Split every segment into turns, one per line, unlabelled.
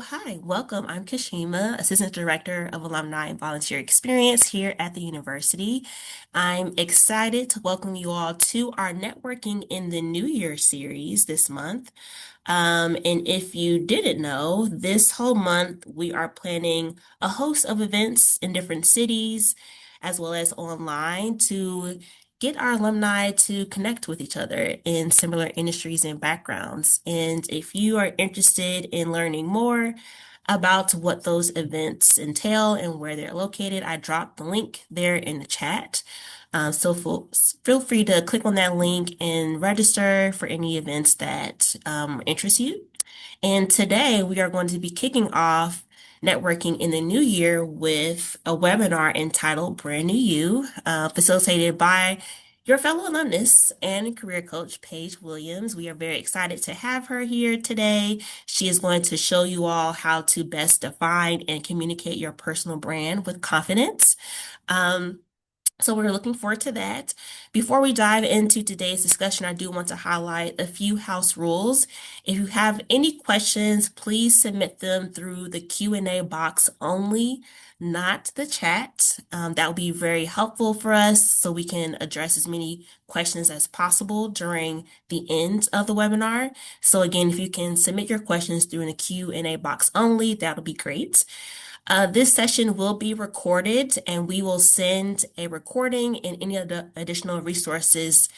Hi, welcome. I'm Kashima, Assistant Director of Alumni and Volunteer Experience here at the university. I'm excited to welcome you all to our Networking in the New Year series this month. And if you didn't know, this whole month we are planning a host of events in different cities as well as online to get our alumni to connect with each other in similar industries and backgrounds. And if you are interested in learning more about what those events entail and where they're located, I dropped the link there in the chat. So feel free to click on that link and register for any events that interest you. And today we are going to be kicking off networking in the new year with a webinar entitled Brand New You, facilitated by your fellow alumnus and career coach, Paige Williams. We are very excited to have her here today. She is going to show you all how to best define and communicate your personal brand with confidence. Um, so we're looking forward to that. Before we dive into today's discussion, I do want to highlight a few house rules. If you have any questions, please submit them through the Q&A box only, not the chat. That will be very helpful for us so we can address as many questions as possible during the end of the webinar. So again, if you can submit your questions through the Q&A box only, that'll be great. This session will be recorded and we will send a recording and any other additional resources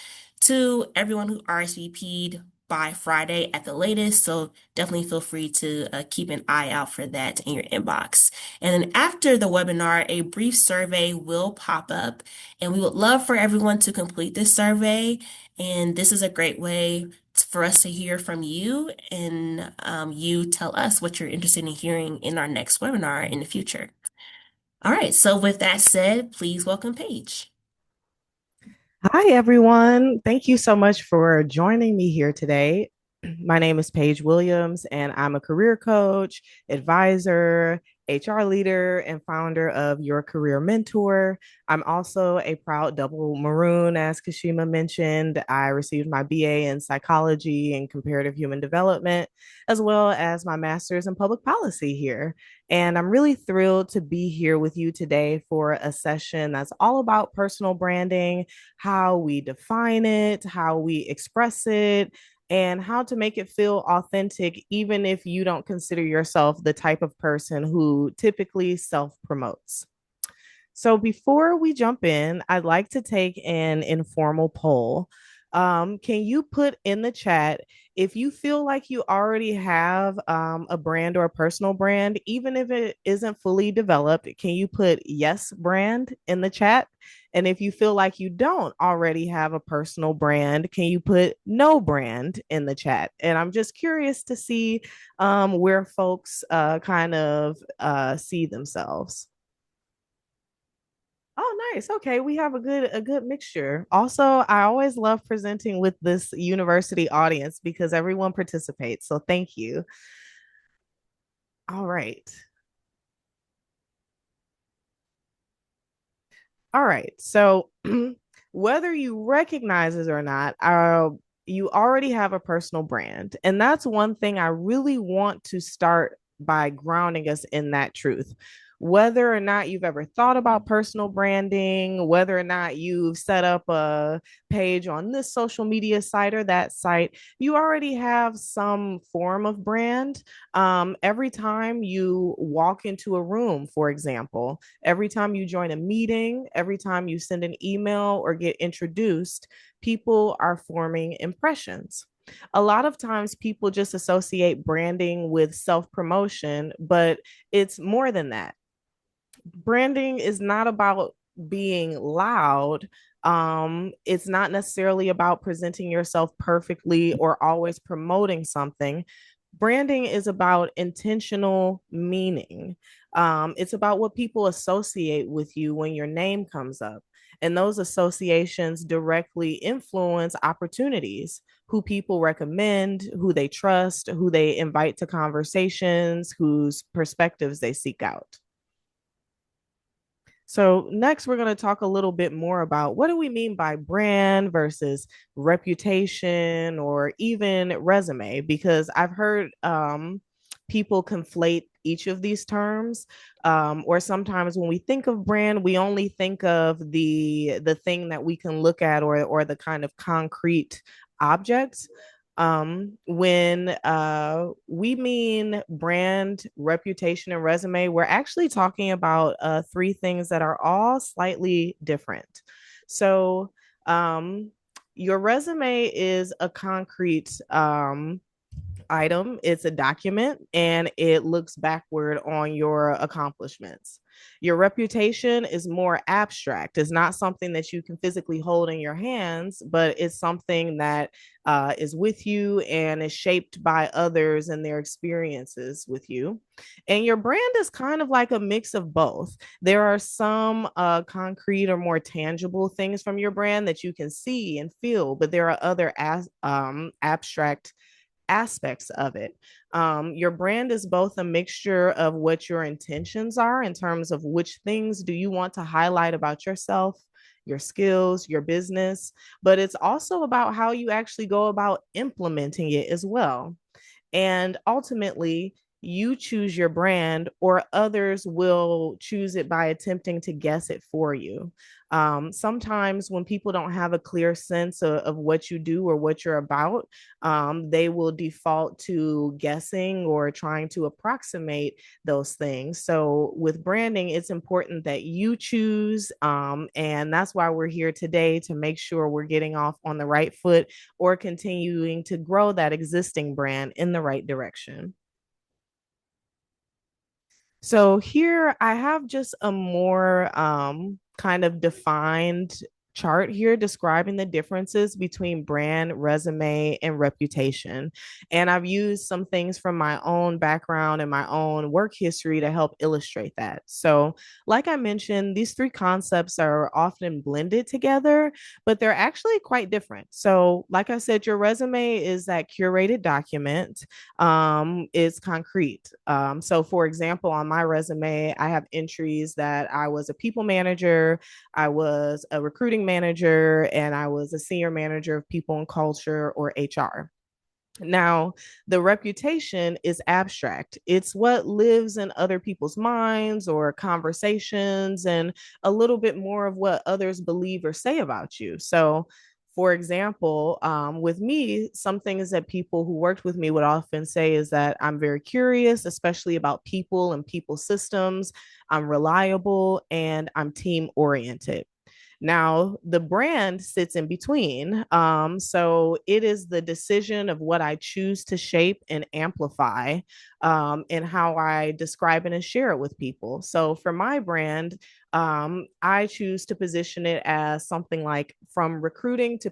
to everyone who RSVP'd by Friday at the latest. So definitely feel free to keep an eye out for that in your inbox. And then after the webinar, a brief survey will pop up and we would love for everyone to complete this survey. And this is a great way for us to hear from you and you tell us what you're interested in hearing in our next webinar in the future. All right, so with that said, please welcome Paige.
Hi, everyone. Thank you so much for joining me here today. My name is Paige Williams, and I'm a career coach, advisor, HR leader, and founder of Your Career Mentor. I'm also a proud double maroon, as Kashima mentioned. I received my BA in psychology and comparative human development, as well as my master's in public policy here. And I'm really thrilled to be here with you today for a session that's all about personal branding, how we define it, how we express it, and how to make it feel authentic, even if you don't consider yourself the type of person who typically self promotes. So, before we jump in, I'd like to take an informal poll. Can you put in the chat if you feel like you already have a brand or a personal brand, even if it isn't fully developed? Can you put yes brand in the chat? And if you feel like you don't already have a personal brand, can you put no brand in the chat? And I'm just curious to see where folks kind of see themselves. Oh, nice. Okay, we have a good mixture. Also, I always love presenting with this university audience because everyone participates. So thank you. All right. All right. So whether you recognize it or not, you already have a personal brand. And that's one thing I really want to start by grounding us in that truth. Whether or not you've ever thought about personal branding, whether or not you've set up a page on this social media site or that site, you already have some form of brand. Every time you walk into a room, for example, every time you join a meeting, every time you send an email or get introduced, people are forming impressions. A lot of times people just associate branding with self promotion, but it's more than that. Branding is not about being loud. It's not necessarily about presenting yourself perfectly or always promoting something. Branding is about intentional meaning. It's about what people associate with you when your name comes up. And those associations directly influence opportunities, who people recommend, who they trust, who they invite to conversations, whose perspectives they seek out. So, next, we're going to talk a little bit more about what do we mean by brand versus reputation or even resume, because I've heard people conflate each of these terms, or sometimes when we think of brand, we only think of the thing that we can look at, or the kind of concrete objects. When we mean brand, reputation, and resume, we're actually talking about three things that are all slightly different. So, um, your resume is a concrete item, it's a document, and it looks backward on your accomplishments. Your reputation is more abstract. It's not something that you can physically hold in your hands, but it's something that is with you and is shaped by others and their experiences with you. And your brand is kind of like a mix of both. There are some concrete or more tangible things from your brand that you can see and feel, but there are other abstract aspects of it. Your brand is both a mixture of what your intentions are in terms of which things do you want to highlight about yourself, your skills, your business, but it's also about how you actually go about implementing it as well. And ultimately, you choose your brand, or others will choose it by attempting to guess it for you. Sometimes, when people don't have a clear sense of what you do or what you're about, they will default to guessing or trying to approximate those things. So, with branding, it's important that you choose. And that's why we're here today, to make sure we're getting off on the right foot or continuing to grow that existing brand in the right direction. So here I have just a more kind of defined chart here describing the differences between brand, resume, and reputation. And I've used some things from my own background and my own work history to help illustrate that. So, like I mentioned, these three concepts are often blended together, but they're actually quite different. So, like I said, your resume is that curated document, is concrete. So, for example, on my resume, I have entries that I was a people manager, I was a recruiting manager, and I was a senior manager of people and culture, or HR. Now, the reputation is abstract. It's what lives in other people's minds or conversations, and a little bit more of what others believe or say about you. So, for example, with me, some things that people who worked with me would often say is that I'm very curious, especially about people and people systems. I'm reliable and I'm team oriented. Now, the brand sits in between. So it is the decision of what I choose to shape and amplify, and how I describe it and share it with people. So for my brand, I choose to position it as something like, from recruiting to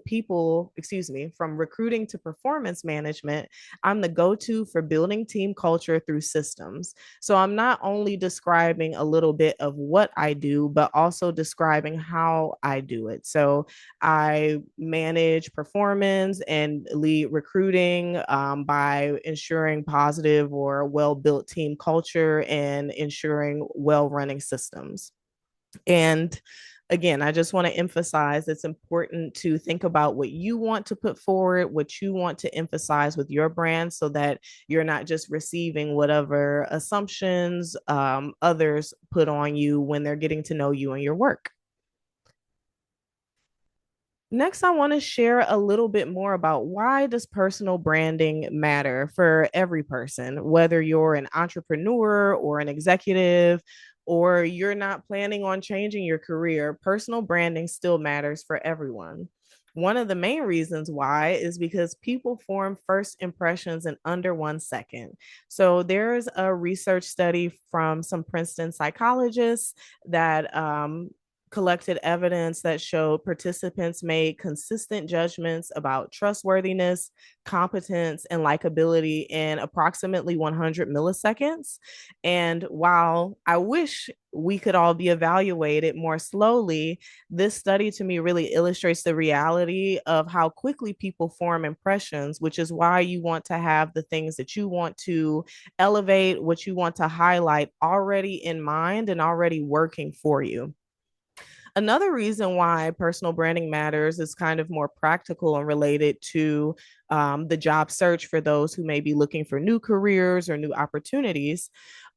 performance management, I'm the go to for building team culture through systems. So I'm not only describing a little bit of what I do, but also describing how I do it. So I manage performance and lead recruiting, by ensuring positive or well built team culture and ensuring well running systems. And again, I just want to emphasize it's important to think about what you want to put forward, what you want to emphasize with your brand, so that you're not just receiving whatever assumptions others put on you when they're getting to know you and your work. Next, I want to share a little bit more about why does personal branding matter for every person, whether you're an entrepreneur or an executive, or you're not planning on changing your career. Personal branding still matters for everyone. One of the main reasons why is because people form first impressions in under 1 second. So there's a research study from some Princeton psychologists that collected evidence that showed participants made consistent judgments about trustworthiness, competence, and likability in approximately 100 milliseconds. And while I wish we could all be evaluated more slowly, this study to me really illustrates the reality of how quickly people form impressions, which is why you want to have the things that you want to elevate, what you want to highlight already in mind and already working for you. Another reason why personal branding matters is kind of more practical and related to the job search for those who may be looking for new careers or new opportunities.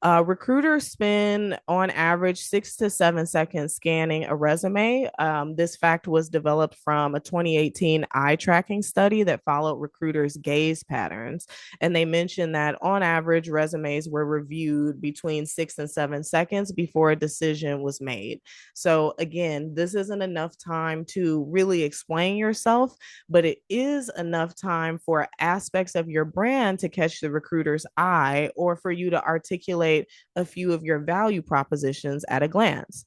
Recruiters spend on average 6 to 7 seconds scanning a resume. This fact was developed from a 2018 eye tracking study that followed recruiters' gaze patterns. And they mentioned that on average, resumes were reviewed between 6 and 7 seconds before a decision was made. So, again, this isn't enough time to really explain yourself, but it is enough time for aspects of your brand to catch the recruiter's eye or for you to articulate a few of your value propositions at a glance.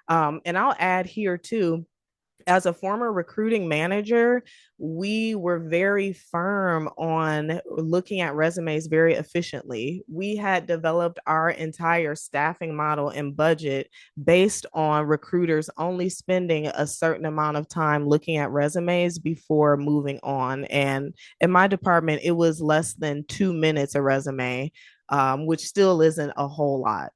And I'll add here too, as a former recruiting manager, we were very firm on looking at resumes very efficiently. We had developed our entire staffing model and budget based on recruiters only spending a certain amount of time looking at resumes before moving on. And in my department, it was less than 2 minutes a resume, which still isn't a whole lot.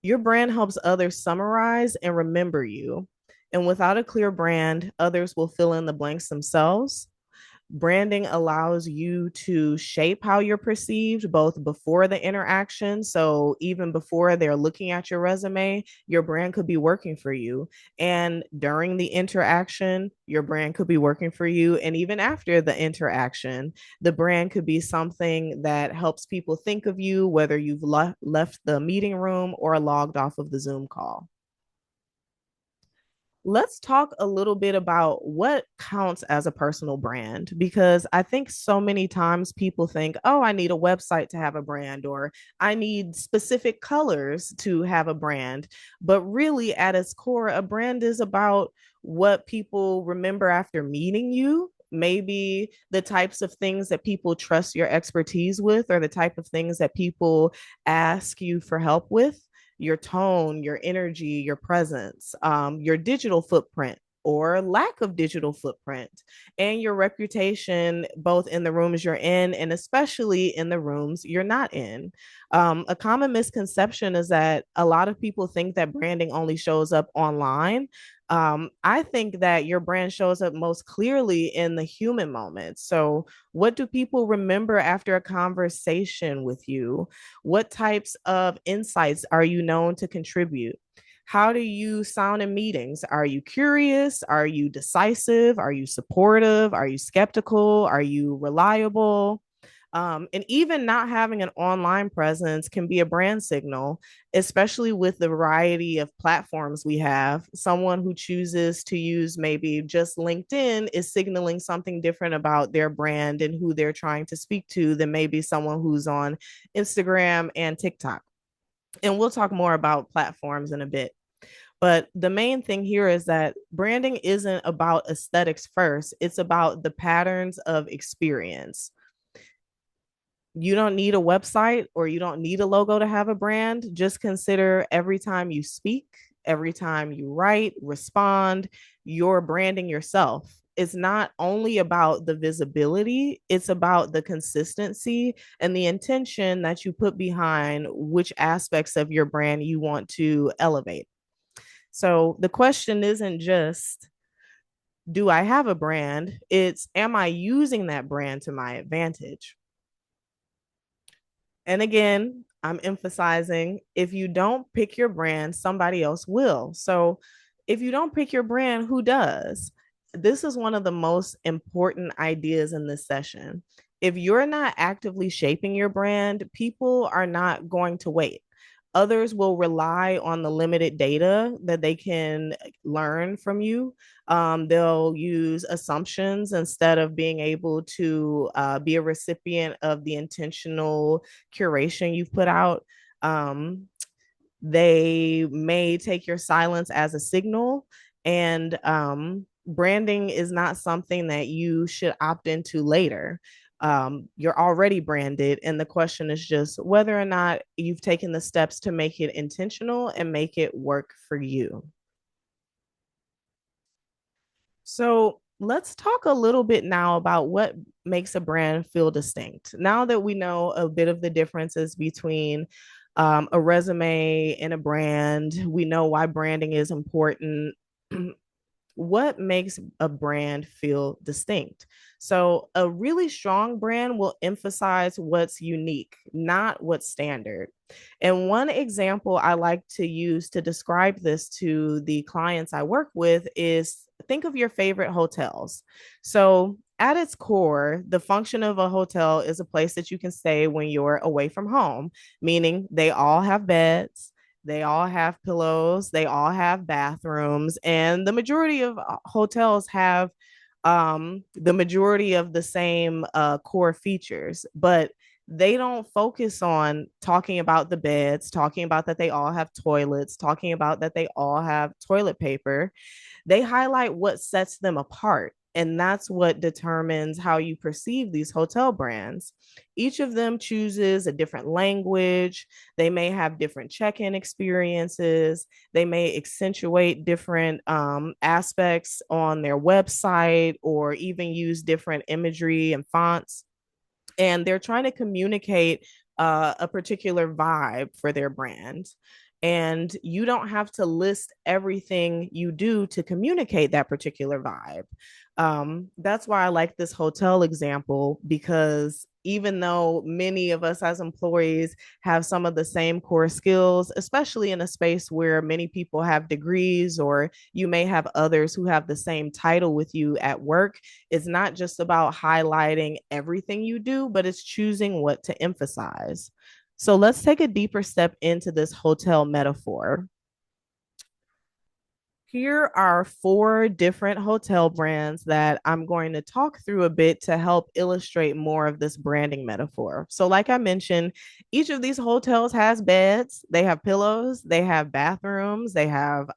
Your brand helps others summarize and remember you. And without a clear brand, others will fill in the blanks themselves. Branding allows you to shape how you're perceived both before the interaction. So, even before they're looking at your resume, your brand could be working for you. And during the interaction, your brand could be working for you. And even after the interaction, the brand could be something that helps people think of you, whether you've left the meeting room or logged off of the Zoom call. Let's talk a little bit about what counts as a personal brand because I think so many times people think, oh, I need a website to have a brand or I need specific colors to have a brand. But really, at its core, a brand is about what people remember after meeting you. Maybe the types of things that people trust your expertise with, or the type of things that people ask you for help with, your tone, your energy, your presence, your digital footprint or lack of digital footprint, and your reputation, both in the rooms you're in and especially in the rooms you're not in. A common misconception is that a lot of people think that branding only shows up online. I think that your brand shows up most clearly in the human moments. So, what do people remember after a conversation with you? What types of insights are you known to contribute? How do you sound in meetings? Are you curious? Are you decisive? Are you supportive? Are you skeptical? Are you reliable? And even not having an online presence can be a brand signal, especially with the variety of platforms we have. Someone who chooses to use maybe just LinkedIn is signaling something different about their brand and who they're trying to speak to than maybe someone who's on Instagram and TikTok. And we'll talk more about platforms in a bit. But the main thing here is that branding isn't about aesthetics first, it's about the patterns of experience. You don't need a website or you don't need a logo to have a brand. Just consider every time you speak, every time you write, respond, you're branding yourself. It's not only about the visibility, it's about the consistency and the intention that you put behind which aspects of your brand you want to elevate. So the question isn't just, do I have a brand? It's, am I using that brand to my advantage? And again, I'm emphasizing if you don't pick your brand, somebody else will. So if you don't pick your brand, who does? This is one of the most important ideas in this session. If you're not actively shaping your brand, people are not going to wait. Others will rely on the limited data that they can learn from you. They'll use assumptions instead of being able to be a recipient of the intentional curation you've put out. They may take your silence as a signal, and branding is not something that you should opt into later. You're already branded, and the question is just whether or not you've taken the steps to make it intentional and make it work for you. So let's talk a little bit now about what makes a brand feel distinct. Now that we know a bit of the differences between a resume and a brand, we know why branding is important. what makes a brand feel distinct? So, a really strong brand will emphasize what's unique, not what's standard. And one example I like to use to describe this to the clients I work with is think of your favorite hotels. So, at its core, the function of a hotel is a place that you can stay when you're away from home, meaning they all have beds, they all have pillows, they all have bathrooms, and the majority of hotels have the majority of the same core features, but they don't focus on talking about the beds, talking about that they all have toilets, talking about that they all have toilet paper. They highlight what sets them apart. And that's what determines how you perceive these hotel brands. Each of them chooses a different language. They may have different check in experiences. They may accentuate different aspects on their website or even use different imagery and fonts, and they're trying to communicate a particular vibe for their brand. And you don't have to list everything you do to communicate that particular vibe. That's why I like this hotel example, because even though many of us as employees have some of the same core skills, especially in a space where many people have degrees, or you may have others who have the same title with you at work, it's not just about highlighting everything you do, but it's choosing what to emphasize. So let's take a deeper step into this hotel metaphor. Here are four different hotel brands that I'm going to talk through a bit to help illustrate more of this branding metaphor. So, like I mentioned, each of these hotels has beds, they have pillows, they have bathrooms, they have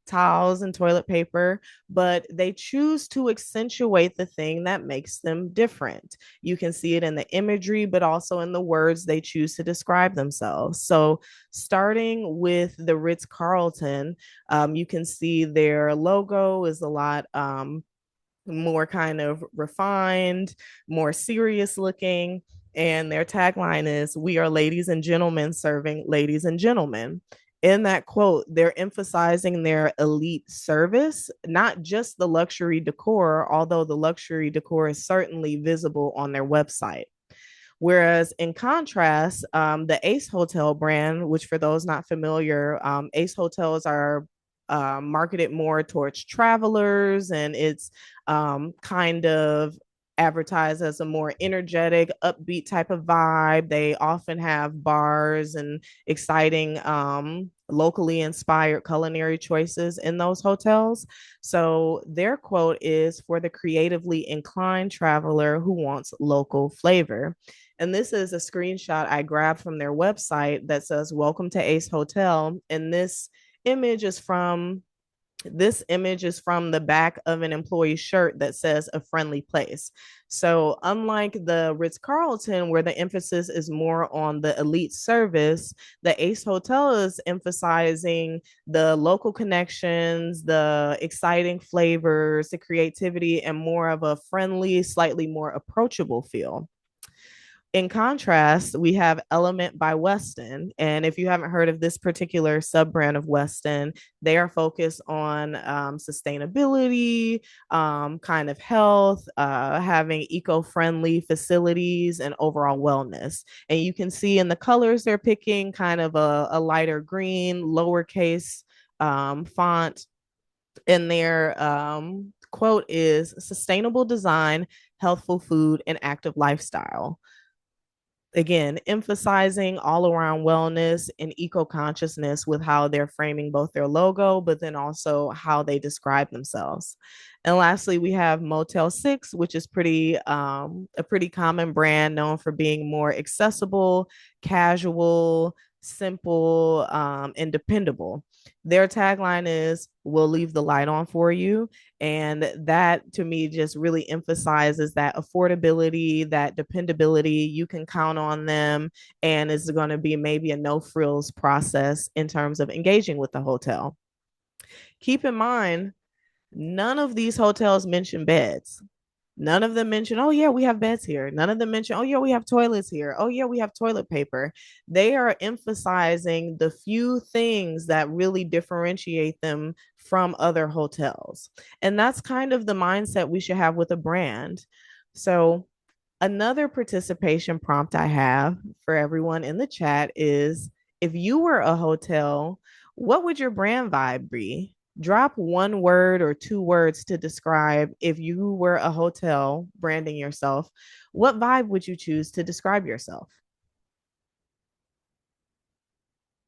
towels and toilet paper, but they choose to accentuate the thing that makes them different. You can see it in the imagery, but also in the words they choose to describe themselves. So, starting with the Ritz Carlton, you can see their logo is a lot more kind of refined, more serious looking. And their tagline is, "We are ladies and gentlemen serving ladies and gentlemen." In that quote, they're emphasizing their elite service, not just the luxury decor, although the luxury decor is certainly visible on their website. Whereas in contrast, the Ace Hotel brand, which for those not familiar, Ace Hotels are marketed more towards travelers, and it's kind of advertised as a more energetic, upbeat type of vibe. They often have bars and exciting locally inspired culinary choices in those hotels. So their quote is, "For the creatively inclined traveler who wants local flavor." And this is a screenshot I grabbed from their website that says, "Welcome to Ace Hotel." And image is from this image is from the back of an employee shirt that says "a friendly place." So, unlike the Ritz Carlton, where the emphasis is more on the elite service, the Ace Hotel is emphasizing the local connections, the exciting flavors, the creativity, and more of a friendly, slightly more approachable feel. In contrast, we have Element by Weston. And if you haven't heard of this particular sub brand of Weston, they are focused on sustainability, kind of health, having eco friendly facilities, and overall wellness. And you can see in the colors they're picking kind of a lighter green, lowercase font. And their quote is, "Sustainable design, healthful food, and active lifestyle." Again, emphasizing all around wellness and eco consciousness with how they're framing both their logo, but then also how they describe themselves. And lastly, we have Motel 6, which is pretty a pretty common brand known for being more accessible, casual, simple, and dependable. Their tagline is, "We'll leave the light on for you." And that to me just really emphasizes that affordability, that dependability. You can count on them, and it's going to be maybe a no frills process in terms of engaging with the hotel. Keep in mind, none of these hotels mention beds. None of them mention, oh, yeah, we have beds here. None of them mention, oh, yeah, we have toilets here. Oh, yeah, we have toilet paper. They are emphasizing the few things that really differentiate them from other hotels. And that's kind of the mindset we should have with a brand. So, another participation prompt I have for everyone in the chat is, if you were a hotel, what would your brand vibe be? Drop one word or two words to describe if you were a hotel branding yourself. What vibe would you choose to describe yourself?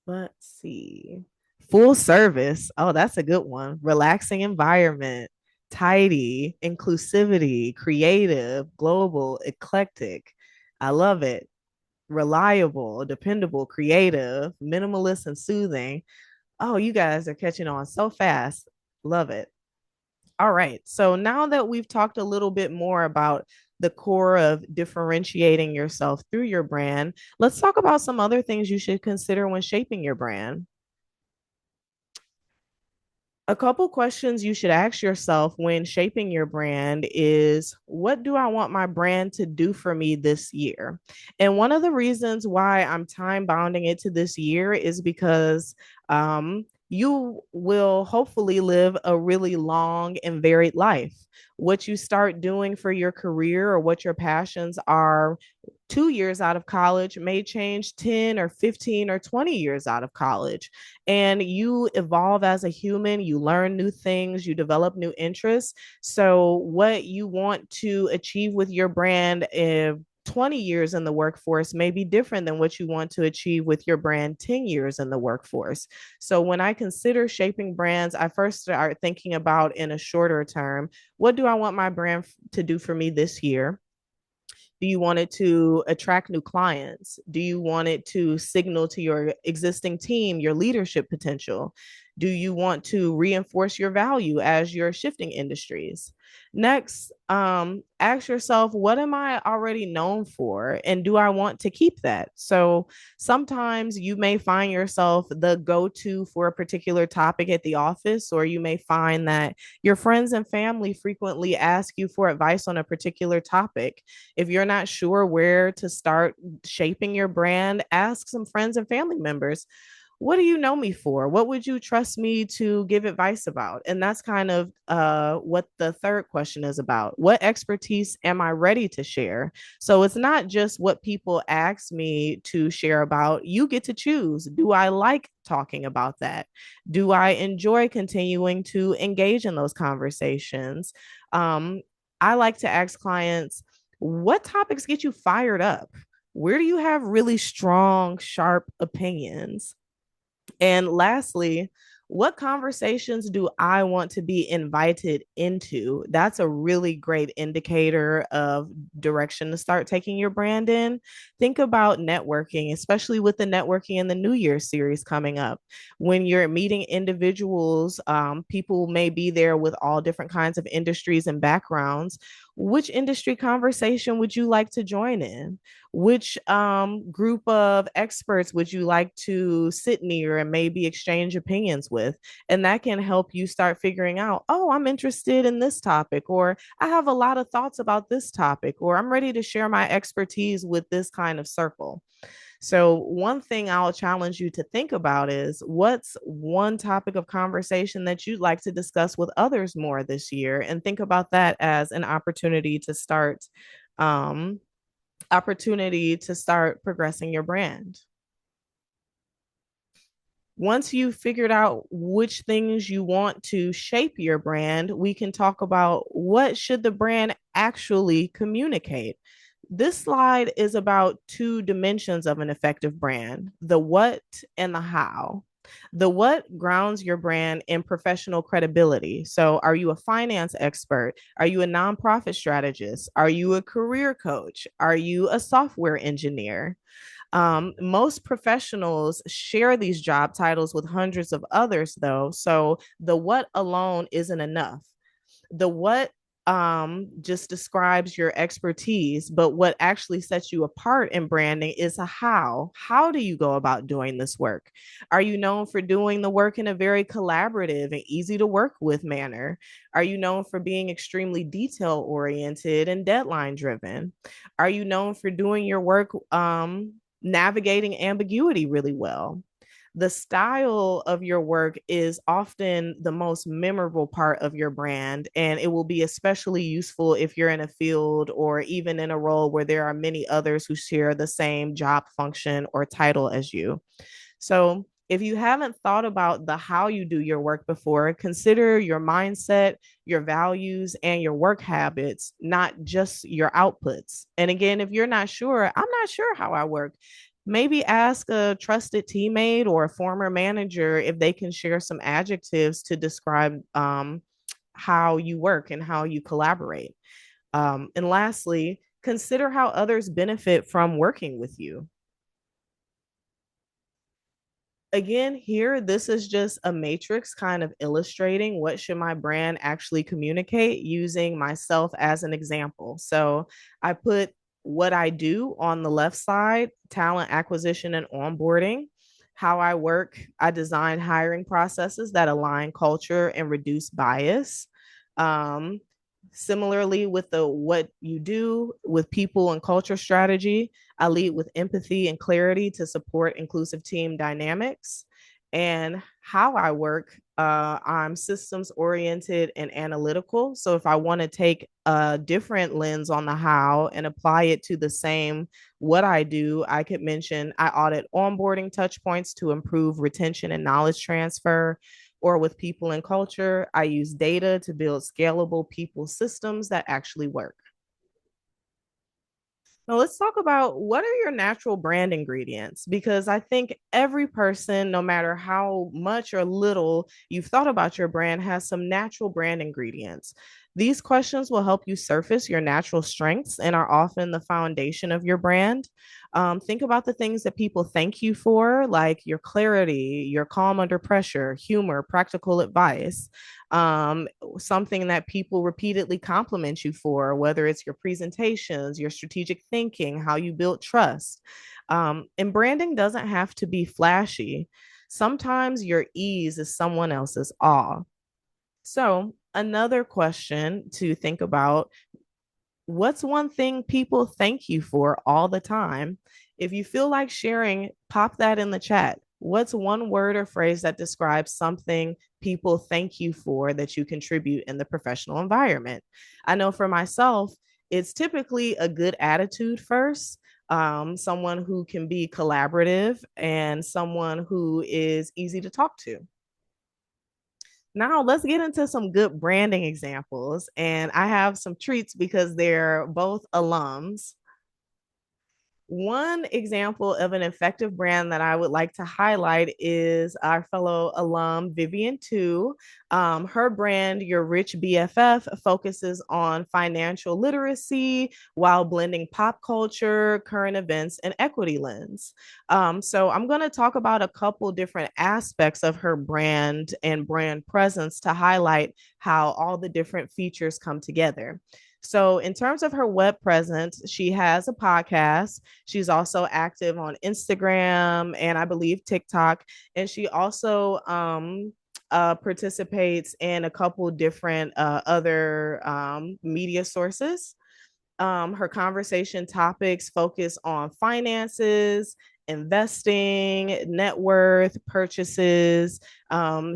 Let's see. Full service. Oh, that's a good one. Relaxing environment, tidy, inclusivity, creative, global, eclectic. I love it. Reliable, dependable, creative, minimalist, and soothing. Oh, you guys are catching on so fast. Love it. All right. So now that we've talked a little bit more about the core of differentiating yourself through your brand, let's talk about some other things you should consider when shaping your brand. A couple questions you should ask yourself when shaping your brand is, what do I want my brand to do for me this year? And one of the reasons why I'm time bounding it to this year is because you will hopefully live a really long and varied life. What you start doing for your career or what your passions are 2 years out of college may change 10 or 15 or 20 years out of college. And you evolve as a human, you learn new things, you develop new interests. So, what you want to achieve with your brand, if 20 years in the workforce may be different than what you want to achieve with your brand 10 years in the workforce. So when I consider shaping brands, I first start thinking about in a shorter term, what do I want my brand to do for me this year? Do you want it to attract new clients? Do you want it to signal to your existing team your leadership potential? Do you want to reinforce your value as you're shifting industries? Next, ask yourself, what am I already known for? And do I want to keep that? So sometimes you may find yourself the go to for a particular topic at the office, or you may find that your friends and family frequently ask you for advice on a particular topic. If you're not sure where to start shaping your brand, ask some friends and family members, what do you know me for? What would you trust me to give advice about? And that's kind of what the third question is about. What expertise am I ready to share? So it's not just what people ask me to share about. You get to choose. Do I like talking about that? Do I enjoy continuing to engage in those conversations? Um, I like to ask clients, what topics get you fired up? Where do you have really strong, sharp opinions? And lastly, what conversations do I want to be invited into? That's a really great indicator of direction to start taking your brand in. Think about networking, especially with the networking in the New Year series coming up. When you're meeting individuals, people may be there with all different kinds of industries and backgrounds. Which industry conversation would you like to join in? Which group of experts would you like to sit near and maybe exchange opinions with? And that can help you start figuring out, oh, I'm interested in this topic, or I have a lot of thoughts about this topic, or I'm ready to share my expertise with this kind of circle. So, one thing I'll challenge you to think about is, what's one topic of conversation that you'd like to discuss with others more this year? And think about that as an um, opportunity to start progressing your brand. Once you've figured out which things you want to shape your brand, we can talk about what should the brand actually communicate. This slide is about two dimensions of an effective brand, the what and the how. The what grounds your brand in professional credibility. So, are you a finance expert? Are you a nonprofit strategist? Are you a career coach? Are you a software engineer? Most professionals share these job titles with hundreds of others, though. So, the what alone isn't enough. The what just describes your expertise, but what actually sets you apart in branding is a how. How do you go about doing this work? Are you known for doing the work in a very collaborative and easy to work with manner? Are you known for being extremely detail oriented and deadline driven? Are you known for doing your work navigating ambiguity really well? The style of your work is often the most memorable part of your brand, and it will be especially useful if you're in a field or even in a role where there are many others who share the same job function or title as you. So, if you haven't thought about the how you do your work before, consider your mindset, your values, and your work habits, not just your outputs. And again, if you're not sure, I'm not sure how I work. Maybe ask a trusted teammate or a former manager if they can share some adjectives to describe how you work and how you collaborate. And lastly, consider how others benefit from working with you. Again, here this is just a matrix kind of illustrating what should my brand actually communicate using myself as an example. So I put what I do on the left side, talent acquisition and onboarding. How I work, I design hiring processes that align culture and reduce bias. um, Similarly, with the what you do with people and culture strategy, I lead with empathy and clarity to support inclusive team dynamics. And how I work, I'm systems oriented and analytical. So if I want to take a different lens on the how and apply it to the same what I do, I could mention I audit onboarding touch points to improve retention and knowledge transfer. Or with people and culture, I use data to build scalable people systems that actually work. Now, let's talk about what are your natural brand ingredients? Because I think every person, no matter how much or little you've thought about your brand, has some natural brand ingredients. These questions will help you surface your natural strengths and are often the foundation of your brand. Think about the things that people thank you for, like your clarity, your calm under pressure, humor, practical advice. Something that people repeatedly compliment you for, whether it's your presentations, your strategic thinking, how you build trust. And branding doesn't have to be flashy. Sometimes your ease is someone else's awe. So, another question to think about: what's one thing people thank you for all the time? If you feel like sharing, pop that in the chat. What's one word or phrase that describes something people thank you for that you contribute in the professional environment? I know for myself, it's typically a good attitude first, someone who can be collaborative, and someone who is easy to talk to. Now let's get into some good branding examples. And I have some treats because they're both alums. One example of an effective brand that I would like to highlight is our fellow alum, Vivian Tu. Her brand, Your Rich BFF, focuses on financial literacy while blending pop culture, current events, and equity lens. So I'm going to talk about a couple different aspects of her brand and brand presence to highlight how all the different features come together. So, in terms of her web presence, she has a podcast. She's also active on Instagram and I believe TikTok. And she also participates in a couple different other media sources. Her conversation topics focus on finances, investing, net worth, purchases.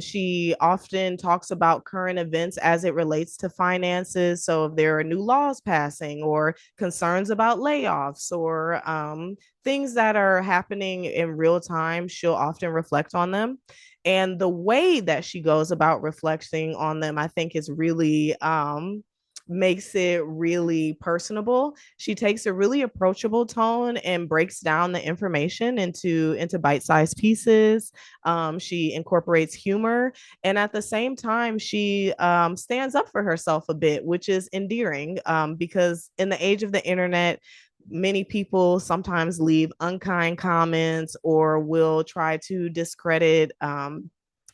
She often talks about current events as it relates to finances. So, if there are new laws passing or concerns about layoffs or things that are happening in real time, she'll often reflect on them. And the way that she goes about reflecting on them, I think, is really makes it really personable. She takes a really approachable tone and breaks down the information into bite-sized pieces. She incorporates humor, and at the same time, she stands up for herself a bit, which is endearing because in the age of the internet, many people sometimes leave unkind comments or will try to discredit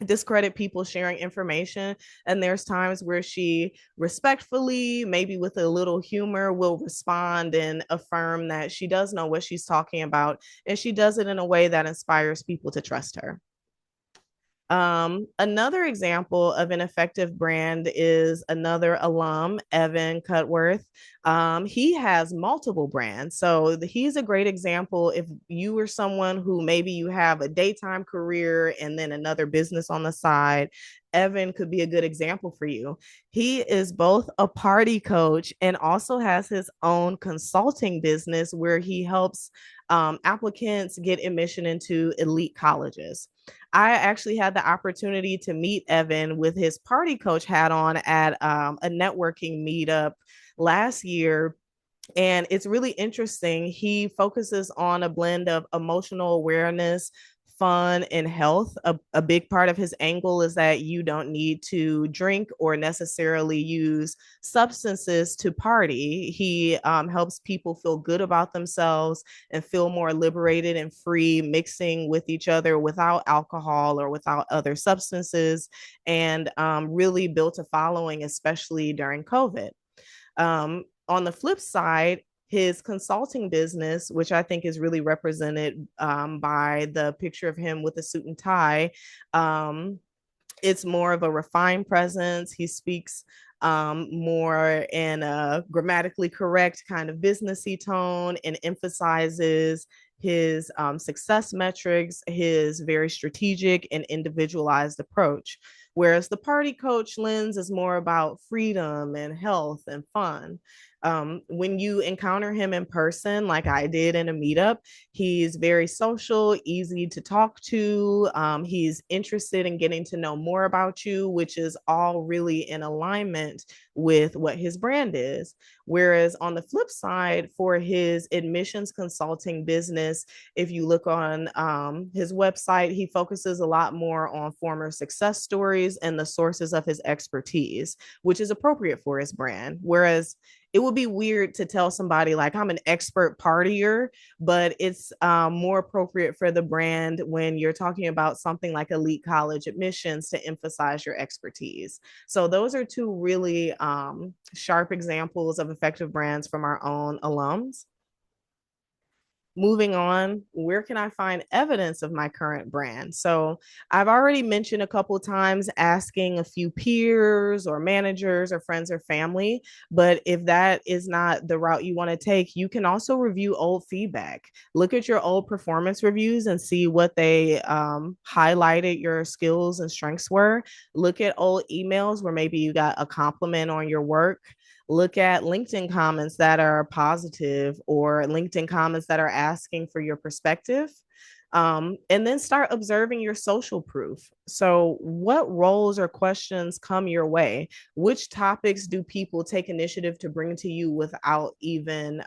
discredit people sharing information. And there's times where she respectfully, maybe with a little humor, will respond and affirm that she does know what she's talking about. And she does it in a way that inspires people to trust her. Another example of an effective brand is another alum, Evan Cutworth. He has multiple brands. So he's a great example if you were someone who maybe you have a daytime career and then another business on the side. Evan could be a good example for you. He is both a party coach and also has his own consulting business where he helps applicants get admission into elite colleges. I actually had the opportunity to meet Evan with his party coach hat on at a networking meetup last year. And it's really interesting. He focuses on a blend of emotional awareness, fun, and health. A big part of his angle is that you don't need to drink or necessarily use substances to party. He helps people feel good about themselves and feel more liberated and free mixing with each other without alcohol or without other substances, and really built a following, especially during COVID. On the flip side, his consulting business, which I think is really represented by the picture of him with a suit and tie, um, it's more of a refined presence. He speaks more in a grammatically correct kind of businessy tone and emphasizes his success metrics, his very strategic and individualized approach. Whereas the party coach lens is more about freedom and health and fun. When you encounter him in person, like I did in a meetup, he's very social, easy to talk to. He's interested in getting to know more about you, which is all really in alignment with what his brand is. Whereas on the flip side, for his admissions consulting business, if you look on his website, he focuses a lot more on former success stories and the sources of his expertise, which is appropriate for his brand. Whereas it would be weird to tell somebody like I'm an expert partier, but it's more appropriate for the brand when you're talking about something like elite college admissions to emphasize your expertise. So those are two really sharp examples of effective brands from our own alums. Moving on, where can I find evidence of my current brand? So I've already mentioned a couple of times asking a few peers or managers or friends or family. But if that is not the route you want to take, you can also review old feedback. Look at your old performance reviews and see what they highlighted your skills and strengths were. Look at old emails where maybe you got a compliment on your work. Look at LinkedIn comments that are positive or LinkedIn comments that are asking for your perspective. And then start observing your social proof. So, what roles or questions come your way? Which topics do people take initiative to bring to you without even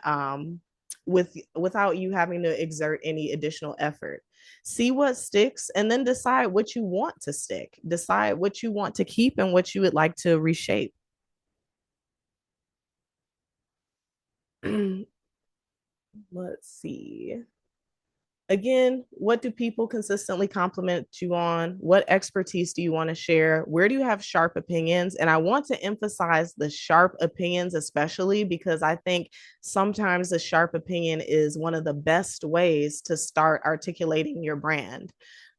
without you having to exert any additional effort? See what sticks, and then decide what you want to stick. Decide what you want to keep and what you would like to reshape. Let's see. Again, what do people consistently compliment you on? What expertise do you want to share? Where do you have sharp opinions? And I want to emphasize the sharp opinions, especially because I think sometimes a sharp opinion is one of the best ways to start articulating your brand.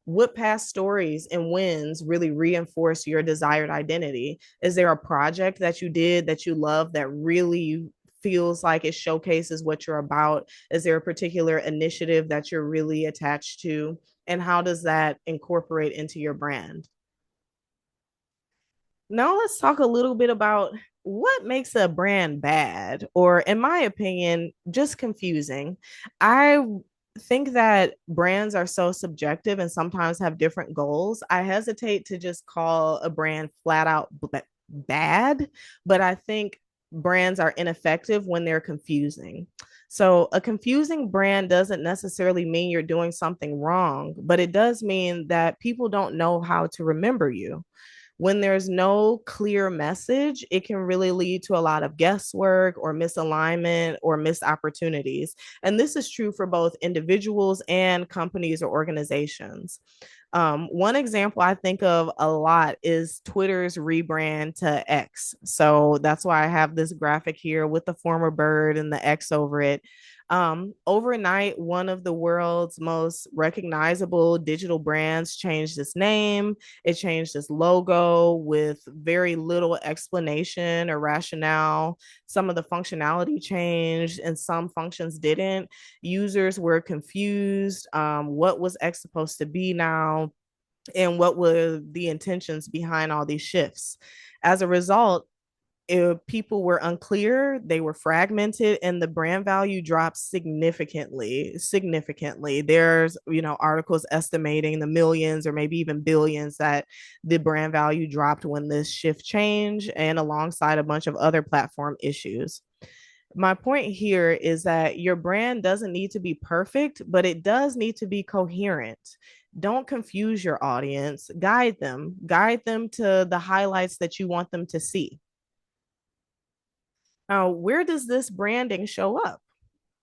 What past stories and wins really reinforce your desired identity? Is there a project that you did that you love that really feels like it showcases what you're about? Is there a particular initiative that you're really attached to? And how does that incorporate into your brand? Now let's talk a little bit about what makes a brand bad, or in my opinion, just confusing. I think that brands are so subjective and sometimes have different goals. I hesitate to just call a brand flat out bad, but I think brands are ineffective when they're confusing. So, a confusing brand doesn't necessarily mean you're doing something wrong, but it does mean that people don't know how to remember you. When there's no clear message, it can really lead to a lot of guesswork or misalignment or missed opportunities. And this is true for both individuals and companies or organizations. One example I think of a lot is Twitter's rebrand to X. So that's why I have this graphic here with the former bird and the X over it. Overnight, one of the world's most recognizable digital brands changed its name. It changed its logo with very little explanation or rationale. Some of the functionality changed and some functions didn't. Users were confused. What was X supposed to be now? And what were the intentions behind all these shifts? As a result, if people were unclear, they were fragmented, and the brand value dropped significantly. There's, articles estimating the millions or maybe even billions that the brand value dropped when this shift changed, and alongside a bunch of other platform issues. My point here is that your brand doesn't need to be perfect, but it does need to be coherent. Don't confuse your audience, guide them to the highlights that you want them to see. Now, where does this branding show up?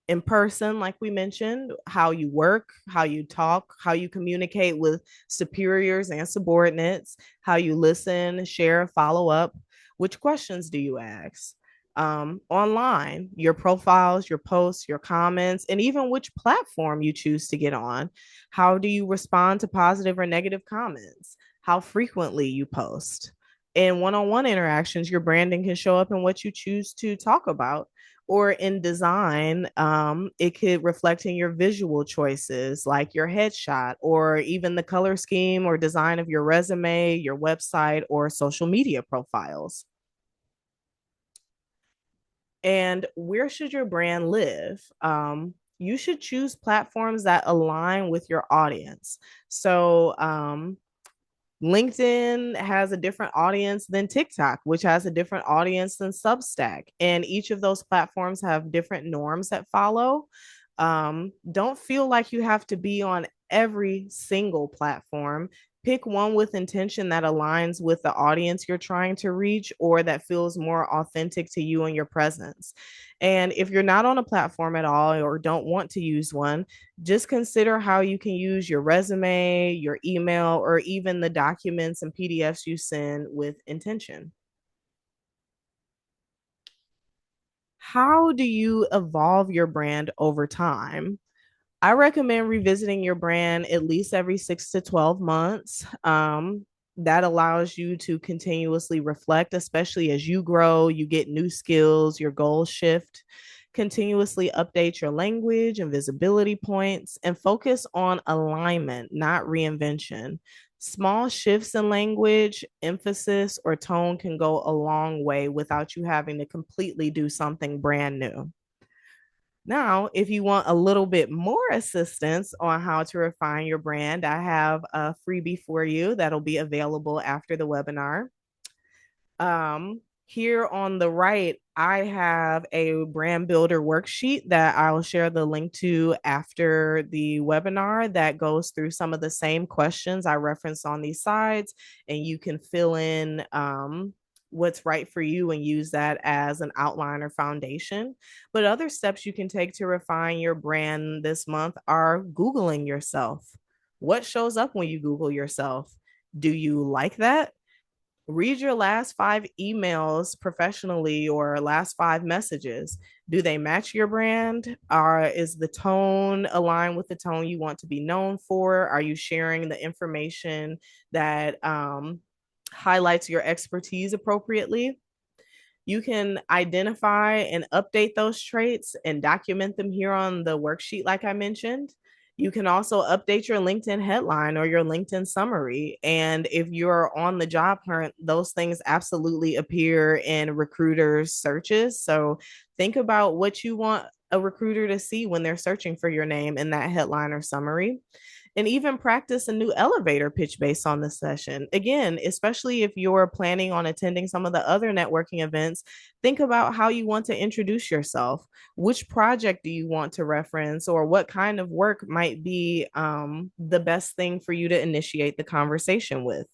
In person, like we mentioned, how you work, how you talk, how you communicate with superiors and subordinates, how you listen, share, follow up. Which questions do you ask? Online, your profiles, your posts, your comments, and even which platform you choose to get on. How do you respond to positive or negative comments? How frequently you post. In one on one interactions, your branding can show up in what you choose to talk about, or in design, it could reflect in your visual choices like your headshot or even the color scheme or design of your resume, your website, or social media profiles. And where should your brand live? You should choose platforms that align with your audience. So, LinkedIn has a different audience than TikTok, which has a different audience than Substack. And each of those platforms have different norms that follow. Don't feel like you have to be on every single platform. Pick one with intention that aligns with the audience you're trying to reach or that feels more authentic to you and your presence. And if you're not on a platform at all or don't want to use one, just consider how you can use your resume, your email, or even the documents and PDFs you send with intention. How do you evolve your brand over time? I recommend revisiting your brand at least every 6 to 12 months. That allows you to continuously reflect, especially as you grow, you get new skills, your goals shift. Continuously update your language and visibility points and focus on alignment, not reinvention. Small shifts in language, emphasis, or tone can go a long way without you having to completely do something brand new. Now, if you want a little bit more assistance on how to refine your brand, I have a freebie for you that'll be available after the webinar. Here on the right, I have a brand builder worksheet that I'll share the link to after the webinar that goes through some of the same questions I referenced on these sides, and you can fill in what's right for you and use that as an outline or foundation. But other steps you can take to refine your brand this month are Googling yourself. What shows up when you Google yourself? Do you like that? Read your last 5 emails professionally or last 5 messages. Do they match your brand? Or is the tone aligned with the tone you want to be known for? Are you sharing the information that highlights your expertise appropriately? You can identify and update those traits and document them here on the worksheet, like I mentioned. You can also update your LinkedIn headline or your LinkedIn summary. And if you're on the job hunt, those things absolutely appear in recruiters' searches. So think about what you want a recruiter to see when they're searching for your name in that headline or summary, and even practice a new elevator pitch based on the session. Again, especially if you're planning on attending some of the other networking events, think about how you want to introduce yourself. Which project do you want to reference, or what kind of work might be the best thing for you to initiate the conversation with?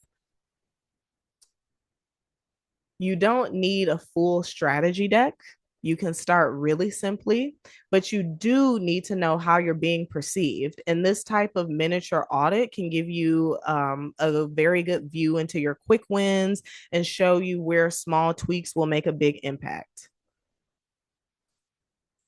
You don't need a full strategy deck. You can start really simply, but you do need to know how you're being perceived. And this type of miniature audit can give you a very good view into your quick wins and show you where small tweaks will make a big impact.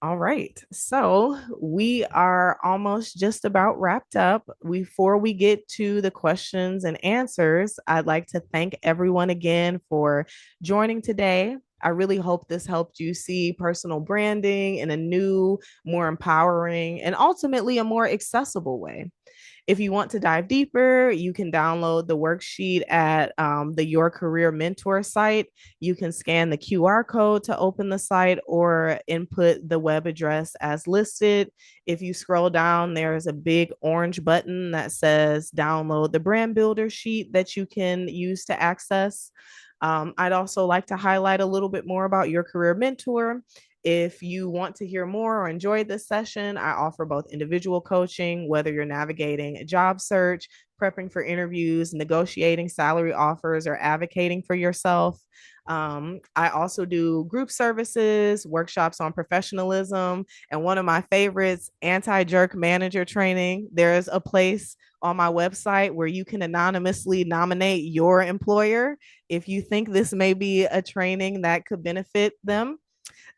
All right. So we are almost just about wrapped up. Before we get to the questions and answers, I'd like to thank everyone again for joining today. I really hope this helped you see personal branding in a new, more empowering, and ultimately a more accessible way. If you want to dive deeper, you can download the worksheet at the Your Career Mentor site. You can scan the QR code to open the site or input the web address as listed. If you scroll down, there's a big orange button that says download the brand builder sheet that you can use to access. I'd also like to highlight a little bit more about Your Career Mentor. If you want to hear more or enjoy this session, I offer both individual coaching, whether you're navigating a job search, prepping for interviews, negotiating salary offers, or advocating for yourself. I also do group services, workshops on professionalism, and one of my favorites, anti jerk manager training. There's a place on my website where you can anonymously nominate your employer if you think this may be a training that could benefit them.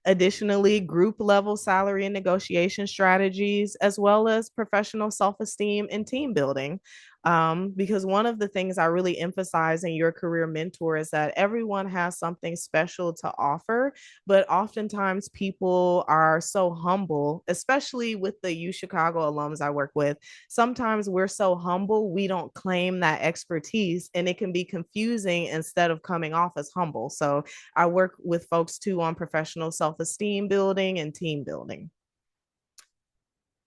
Additionally, group level salary and negotiation strategies, as well as professional self esteem and team building. Because one of the things I really emphasize in Your Career Mentor is that everyone has something special to offer, but oftentimes people are so humble, especially with the U Chicago alums I work with. Sometimes we're so humble, we don't claim that expertise, and it can be confusing instead of coming off as humble. So I work with folks too on professional self esteem building and team building.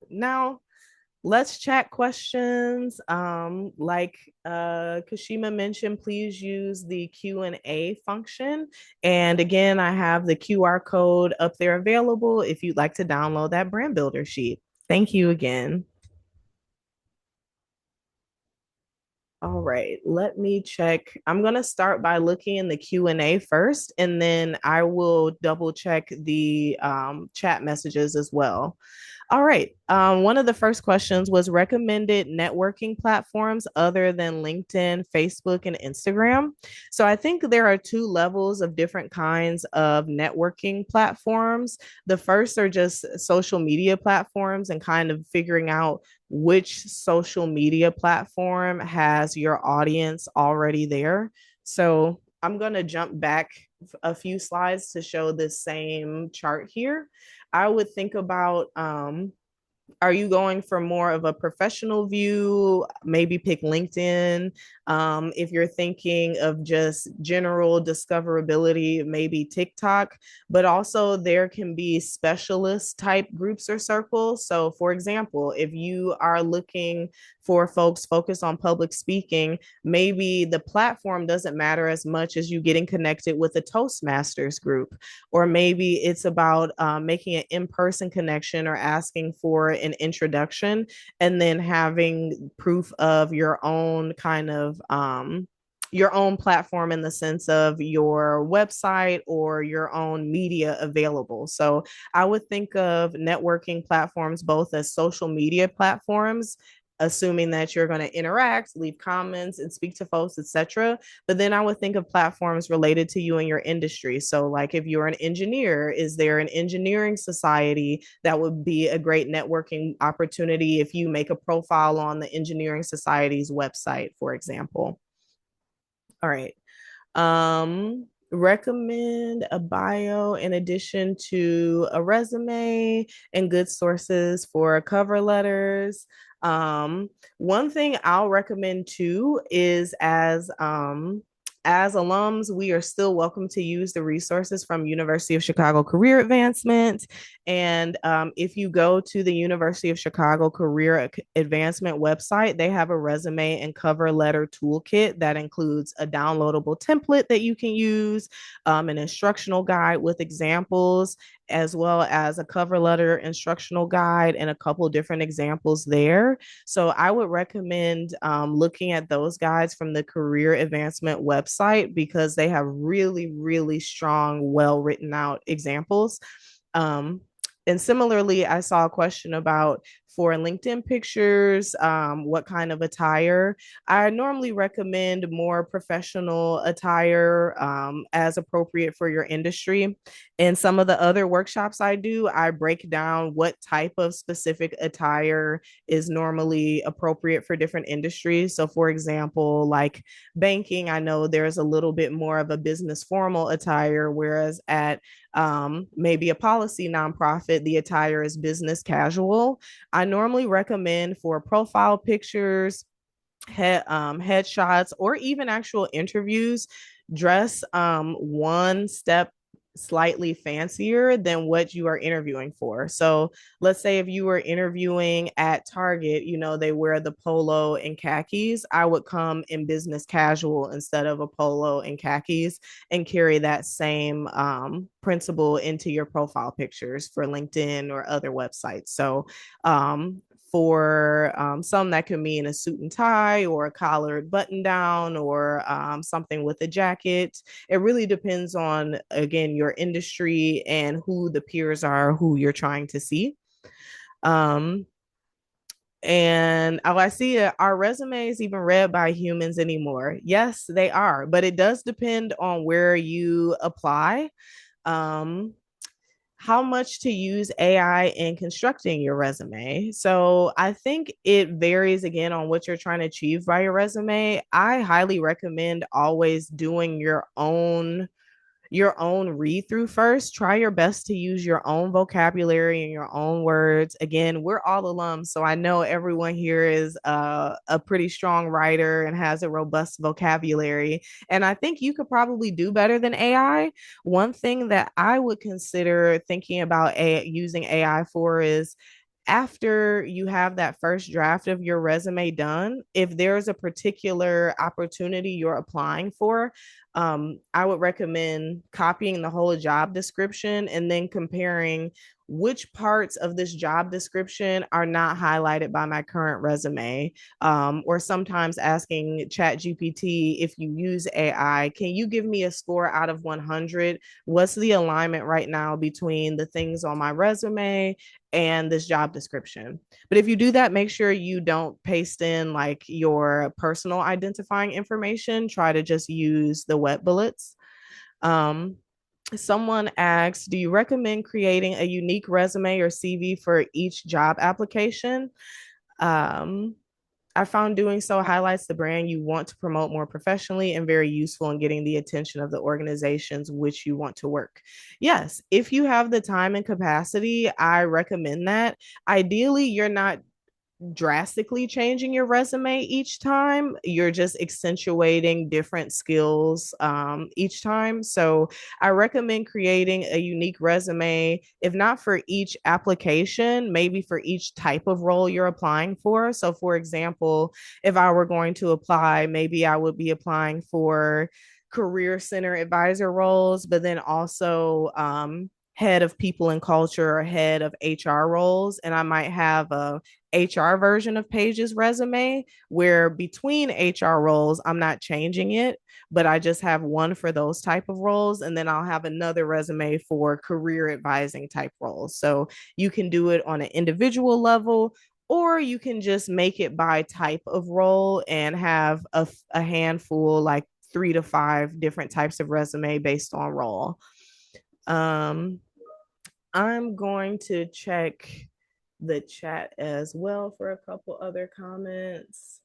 Now, let's chat questions. Like Kashima mentioned, please use the Q&A function. And again, I have the QR code up there available if you'd like to download that brand builder sheet. Thank you again. All right, let me check. I'm going to start by looking in the Q&A first, and then I will double check the chat messages as well. All right. One of the first questions was recommended networking platforms other than LinkedIn, Facebook, and Instagram. So I think there are two levels of different kinds of networking platforms. The first are just social media platforms and kind of figuring out which social media platform has your audience already there. So I'm going to jump back a few slides to show this same chart here. I would think about are you going for more of a professional view? Maybe pick LinkedIn. If you're thinking of just general discoverability, maybe TikTok, but also there can be specialist type groups or circles. So, for example, if you are looking for folks focused on public speaking, maybe the platform doesn't matter as much as you getting connected with a Toastmasters group, or maybe it's about making an in-person connection or asking for an introduction and then having proof of your own platform in the sense of your website or your own media available. So I would think of networking platforms both as social media platforms, assuming that you're going to interact, leave comments, and speak to folks, etc. But then I would think of platforms related to you and your industry. So, like if you're an engineer, is there an engineering society that would be a great networking opportunity if you make a profile on the engineering society's website, for example? All right. Recommend a bio in addition to a resume and good sources for cover letters. One thing I'll recommend too is as alums, we are still welcome to use the resources from University of Chicago Career Advancement. And if you go to the University of Chicago Career Advancement website, they have a resume and cover letter toolkit that includes a downloadable template that you can use, an instructional guide with examples, as well as a cover letter instructional guide and a couple different examples there. So I would recommend looking at those guides from the Career Advancement website because they have really, really strong, well written out examples. Um, and similarly, I saw a question about for LinkedIn pictures, what kind of attire. I normally recommend more professional attire as appropriate for your industry. In some of the other workshops I do, I break down what type of specific attire is normally appropriate for different industries. So, for example, like banking, I know there's a little bit more of a business formal attire, whereas at maybe a policy nonprofit, the attire is business casual. I normally recommend for profile pictures, headshots, or even actual interviews, dress one step slightly fancier than what you are interviewing for. So let's say if you were interviewing at Target, you know, they wear the polo and khakis. I would come in business casual instead of a polo and khakis and carry that same principle into your profile pictures for LinkedIn or other websites. So um, for some, that could mean a suit and tie or a collared button down or something with a jacket. It really depends on, again, your industry and who the peers are who you're trying to see. Um, and I see our resumes even read by humans anymore? Yes, they are, but it does depend on where you apply. Um, how much to use AI in constructing your resume. So I think it varies again on what you're trying to achieve by your resume. I highly recommend always doing your own read through first. Try your best to use your own vocabulary and your own words. Again, we're all alums, so I know everyone here is a pretty strong writer and has a robust vocabulary. And I think you could probably do better than AI. One thing that I would consider thinking about using AI for is after you have that first draft of your resume done, if there's a particular opportunity you're applying for, I would recommend copying the whole job description and then comparing which parts of this job description are not highlighted by my current resume. Or sometimes asking ChatGPT, if you use AI, can you give me a score out of 100? What's the alignment right now between the things on my resume and this job description? But if you do that, make sure you don't paste in like your personal identifying information. Try to just use the wet bullets. Um, Someone asks, do you recommend creating a unique resume or CV for each job application? Um, I found doing so highlights the brand you want to promote more professionally and very useful in getting the attention of the organizations which you want to work. Yes, if you have the time and capacity, I recommend that. Ideally, you're not drastically changing your resume each time. You're just accentuating different skills each time. So I recommend creating a unique resume, if not for each application, maybe for each type of role you're applying for. So, for example, if I were going to apply, maybe I would be applying for career center advisor roles, but then also head of people and culture or head of HR roles. And I might have a HR version of Paige's resume where between HR roles, I'm not changing it, but I just have one for those type of roles. And then I'll have another resume for career advising type roles. So you can do it on an individual level, or you can just make it by type of role and have a handful, like 3 to 5 different types of resume based on role. Um, I'm going to check the chat as well for a couple other comments.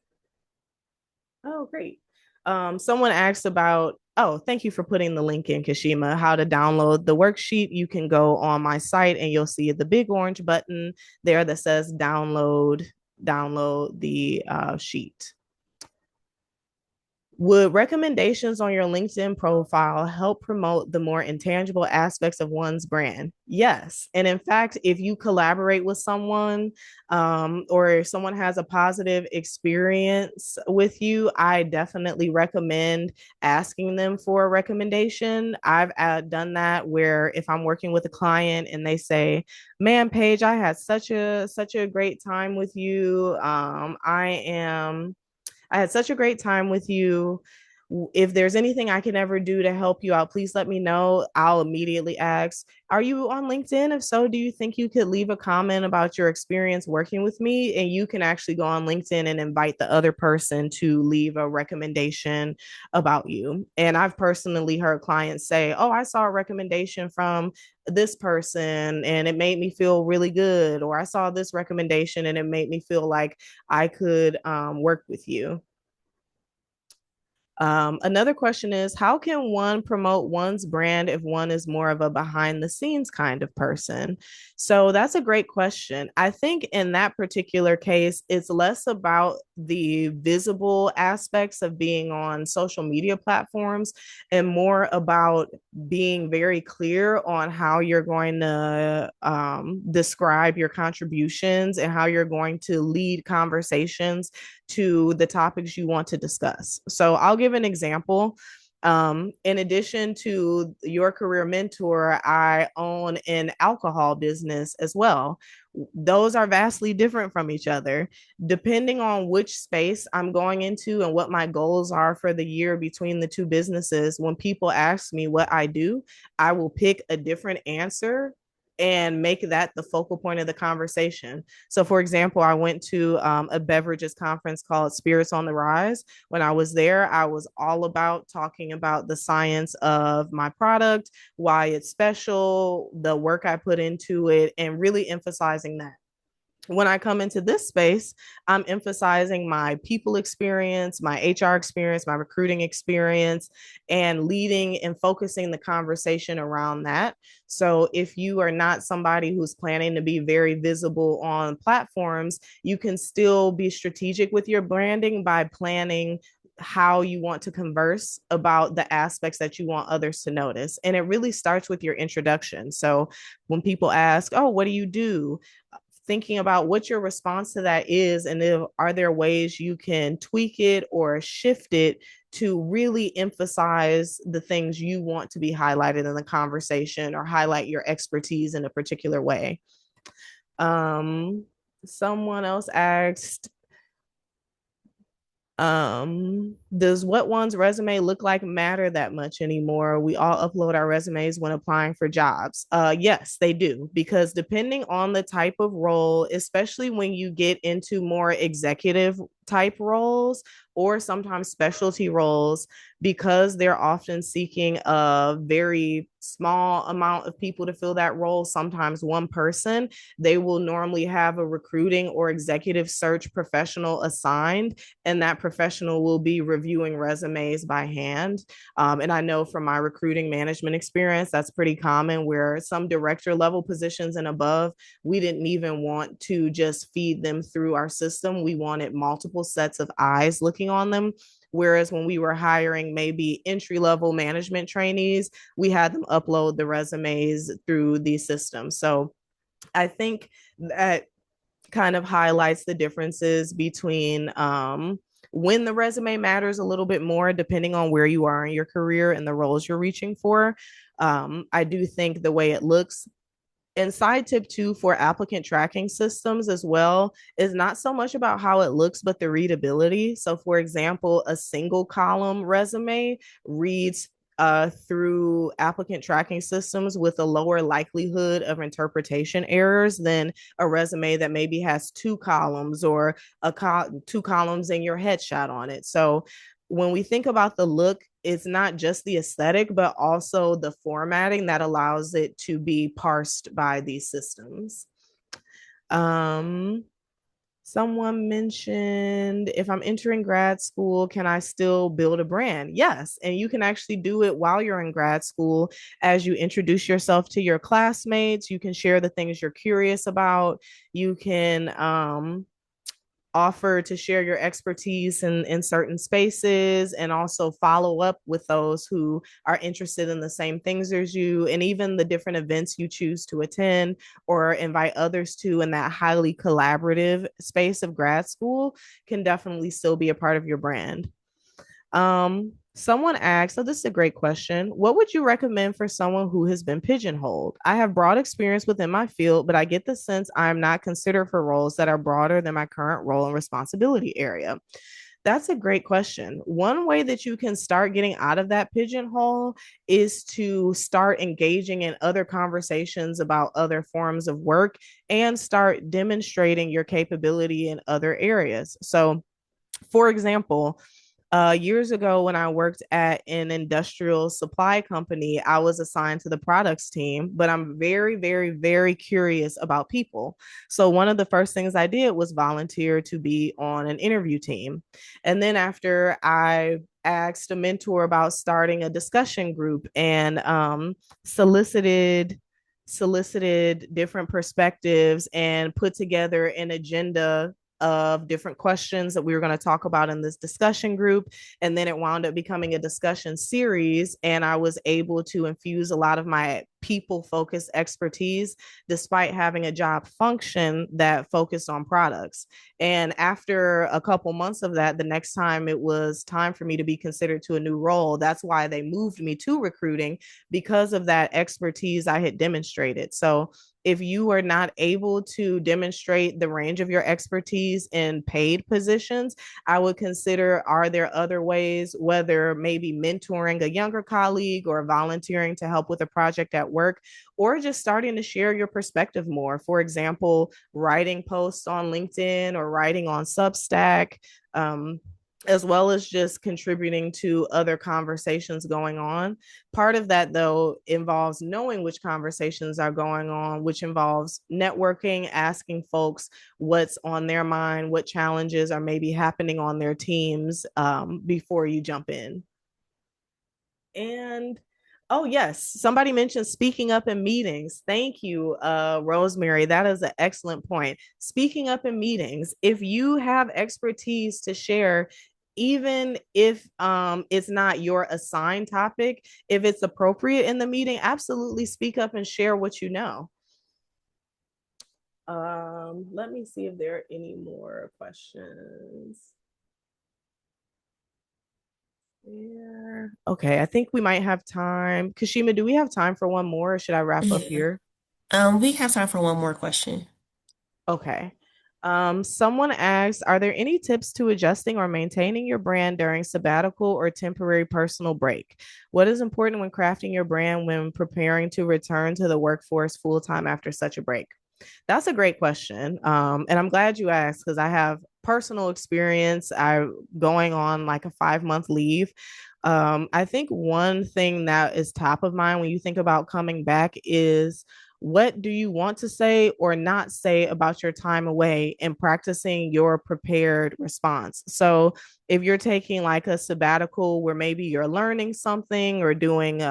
Oh, great. Someone asked about, oh, thank you for putting the link in, Kashima, how to download the worksheet. You can go on my site and you'll see the big orange button there that says download the sheet. Would recommendations on your LinkedIn profile help promote the more intangible aspects of one's brand? Yes. And in fact, if you collaborate with someone or if someone has a positive experience with you, I definitely recommend asking them for a recommendation. I've done that where if I'm working with a client and they say, "Man, Paige, I had such a great time with you. I had such a great time with you. If there's anything I can ever do to help you out, please let me know." I'll immediately ask, "Are you on LinkedIn? If so, do you think you could leave a comment about your experience working with me?" And you can actually go on LinkedIn and invite the other person to leave a recommendation about you. And I've personally heard clients say, "Oh, I saw a recommendation from this person and it made me feel really good," or "I saw this recommendation and it made me feel like I could work with you." Another question is, how can one promote one's brand if one is more of a behind the scenes kind of person? So that's a great question. I think in that particular case, it's less about the visible aspects of being on social media platforms and more about being very clear on how you're going to describe your contributions and how you're going to lead conversations to the topics you want to discuss. So I'll give an example. In addition to your career mentor, I own an alcohol business as well. Those are vastly different from each other. Depending on which space I'm going into and what my goals are for the year between the two businesses, when people ask me what I do, I will pick a different answer and make that the focal point of the conversation. So, for example, I went to a beverages conference called Spirits on the Rise. When I was there, I was all about talking about the science of my product, why it's special, the work I put into it, and really emphasizing that. When I come into this space, I'm emphasizing my people experience, my HR experience, my recruiting experience, and leading and focusing the conversation around that. So, if you are not somebody who's planning to be very visible on platforms, you can still be strategic with your branding by planning how you want to converse about the aspects that you want others to notice. And it really starts with your introduction. So, when people ask, "Oh, what do you do?" thinking about what your response to that is, and if, are there ways you can tweak it or shift it to really emphasize the things you want to be highlighted in the conversation or highlight your expertise in a particular way. um Someone else asked, does what one's resume look like matter that much anymore? We all upload our resumes when applying for jobs. Yes, they do, because depending on the type of role, especially when you get into more executive type roles or sometimes specialty roles, because they're often seeking a very small amount of people to fill that role, sometimes one person, they will normally have a recruiting or executive search professional assigned, and that professional will be reviewing resumes by hand. And I know from my recruiting management experience, that's pretty common where some director level positions and above, we didn't even want to just feed them through our system. We wanted multiple sets of eyes looking on them. Whereas when we were hiring maybe entry level management trainees, we had them upload the resumes through the system. So I think that kind of highlights the differences between when the resume matters a little bit more, depending on where you are in your career and the roles you're reaching for. I do think the way it looks, and side tip two for applicant tracking systems as well, is not so much about how it looks, but the readability. So, for example, a single column resume reads through applicant tracking systems with a lower likelihood of interpretation errors than a resume that maybe has two columns or two columns and your headshot on it. So when we think about the look, it's not just the aesthetic, but also the formatting that allows it to be parsed by these systems. Um, Someone mentioned, if I'm entering grad school, can I still build a brand? Yes. And you can actually do it while you're in grad school as you introduce yourself to your classmates. You can share the things you're curious about. You can offer to share your expertise in certain spaces and also follow up with those who are interested in the same things as you, and even the different events you choose to attend or invite others to in that highly collaborative space of grad school can definitely still be a part of your brand. Someone asked, so this is a great question. What would you recommend for someone who has been pigeonholed? I have broad experience within my field, but I get the sense I'm not considered for roles that are broader than my current role and responsibility area. That's a great question. One way that you can start getting out of that pigeonhole is to start engaging in other conversations about other forms of work and start demonstrating your capability in other areas. So, for example, years ago when I worked at an industrial supply company, I was assigned to the products team, but I'm very, very, very curious about people. So one of the first things I did was volunteer to be on an interview team. And then after I asked a mentor about starting a discussion group and solicited different perspectives and put together an agenda of different questions that we were going to talk about in this discussion group. And then it wound up becoming a discussion series. And I was able to infuse a lot of my people focused expertise despite having a job function that focused on products. And after a couple months of that, the next time it was time for me to be considered to a new role, that's why they moved me to recruiting because of that expertise I had demonstrated. So if you are not able to demonstrate the range of your expertise in paid positions, I would consider, are there other ways, whether maybe mentoring a younger colleague or volunteering to help with a project at work, or just starting to share your perspective more. For example, writing posts on LinkedIn or writing on Substack. As well as just contributing to other conversations going on. Part of that, though, involves knowing which conversations are going on, which involves networking, asking folks what's on their mind, what challenges are maybe happening on their teams before you jump in. And oh yes, somebody mentioned speaking up in meetings. Thank you, Rosemary. That is an excellent point. Speaking up in meetings. If you have expertise to share, even if it's not your assigned topic, if it's appropriate in the meeting, absolutely speak up and share what you know. Let me see if there are any more questions. Yeah. Okay, I think we might have time. Kashima, do we have time for one more or should I wrap up
Yeah.
here?
We have time for one more question.
Okay. Someone asked, are there any tips to adjusting or maintaining your brand during sabbatical or temporary personal break? What is important when crafting your brand when preparing to return to the workforce full time after such a break? That's a great question. And I'm glad you asked because I have personal experience. I going on like a 5 month leave. I think one thing that is top of mind when you think about coming back is what do you want to say or not say about your time away and practicing your prepared response. So if you're taking like a sabbatical where maybe you're learning something or doing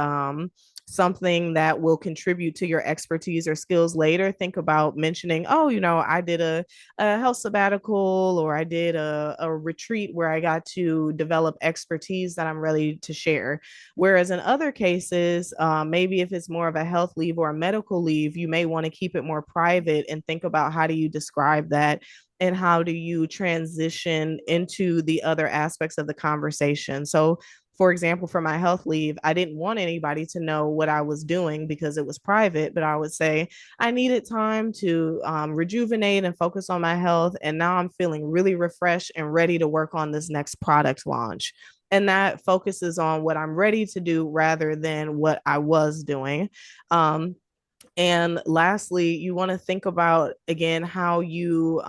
something that will contribute to your expertise or skills later, think about mentioning, oh, I did a health sabbatical or I did a retreat where I got to develop expertise that I'm ready to share. Whereas in other cases, maybe if it's more of a health leave or a medical leave, you may want to keep it more private and think about how do you describe that and how do you transition into the other aspects of the conversation. So for example, for my health leave, I didn't want anybody to know what I was doing because it was private, but I would say I needed time to rejuvenate and focus on my health. And now I'm feeling really refreshed and ready to work on this next product launch. And that focuses on what I'm ready to do rather than what I was doing. And lastly, you want to think about again how you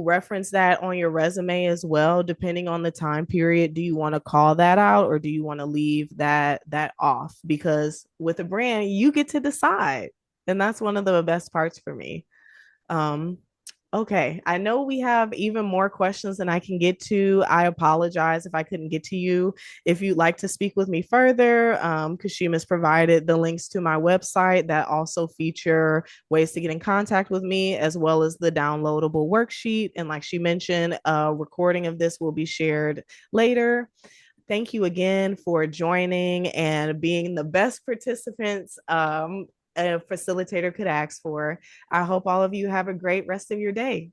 reference that on your resume as well, depending on the time period. Do you want to call that out or do you want to leave that off? Because with a brand, you get to decide. And that's one of the best parts for me. um Okay, I know we have even more questions than I can get to. I apologize if I couldn't get to you. If you'd like to speak with me further, Kashima's provided the links to my website that also feature ways to get in contact with me, as well as the downloadable worksheet. And like she mentioned, a recording of this will be shared later. Thank you again for joining and being the best participants a facilitator could ask for. I hope all of you have a great rest of your day.